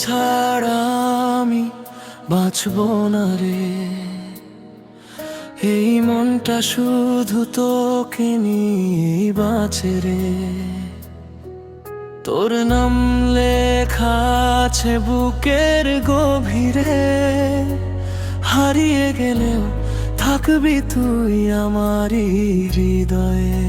ছাড়া আমি বাঁচব না রে। এই মনটা শুধু তোকে নিয়ে বাঁচে রে। তোর নাম লেখা আছে বুকের গভীরে, হারিয়ে গেলেও থাকবি তুই আমারই হৃদয়ে।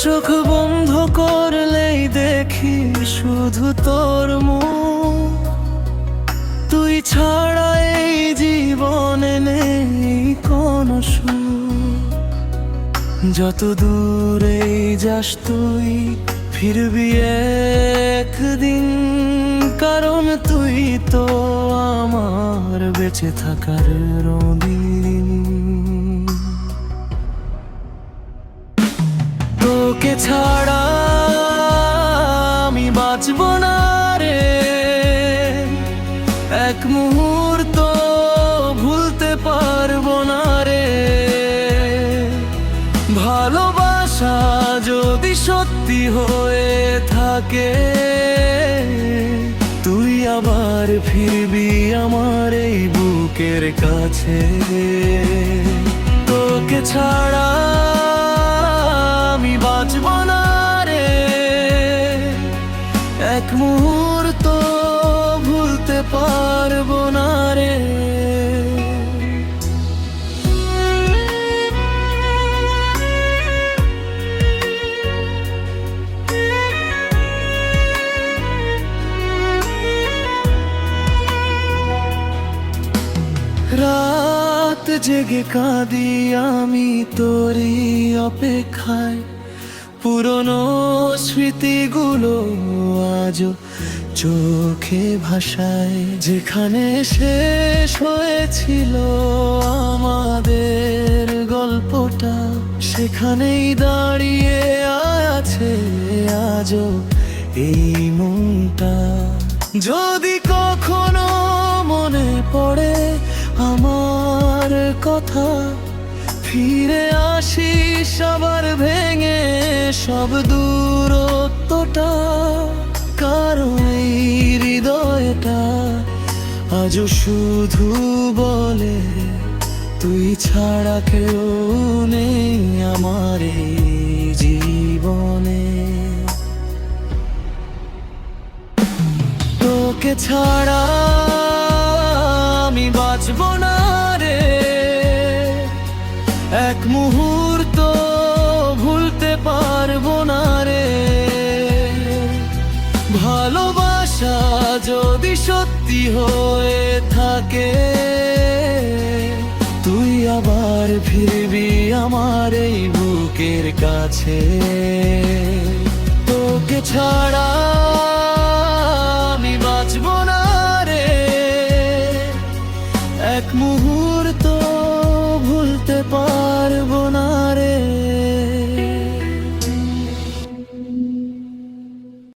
চোখ বন্ধ করলেই দেখি শুধু তোর মুখ, তুই ছাড়া এই জীবনে নেই কোনো সুখ। যত দূরেই যাস তুই ফিরবি একদিন, কারণ তুই তো আমার বেঁচে থাকার রঙিন। তোকে ছাড়া আমি বাঁচব না রে। এক মুহূর্ত ভুলতে পারবো না রে। ভালোবাসা যদি সত্যি হয়ে থাকে, তুই আবার ফিরবি আমার এই বুকের কাছে। তোকে ছাড়া আমি বাঁচব না রে। এক মুহূর্ত ভুলতে পারবো না রে। রাত জেগে কাঁদি আমি তোরই অপেক্ষায়, পুরনো স্মৃতিগুলো আজও চোখে ভাসায়। যেখানে শেষ হয়েছিল আমাদের গল্পটা, সেখানেই দাঁড়িয়ে আছে আজও এই মনটা। যদি কখনো মনে পড়ে আমার কথা, ফিরে আসিস আবার ভেঙে সব দূরত্বটা। কারণ এই হৃদয়টা আজও শুধু বলে, তুই ছাড়া কেউ নেই আমার এই জীবনে। তোকে ছাড়া আমি বাঁচব না রে। এক মুহূর্ত ভুলতে পারবো না রে। ভালোবাসা যদি সত্যি হয়ে থাকে, তুই আবার ফিরবি আমার এই বুকের কাছে। তোকে ছাড়া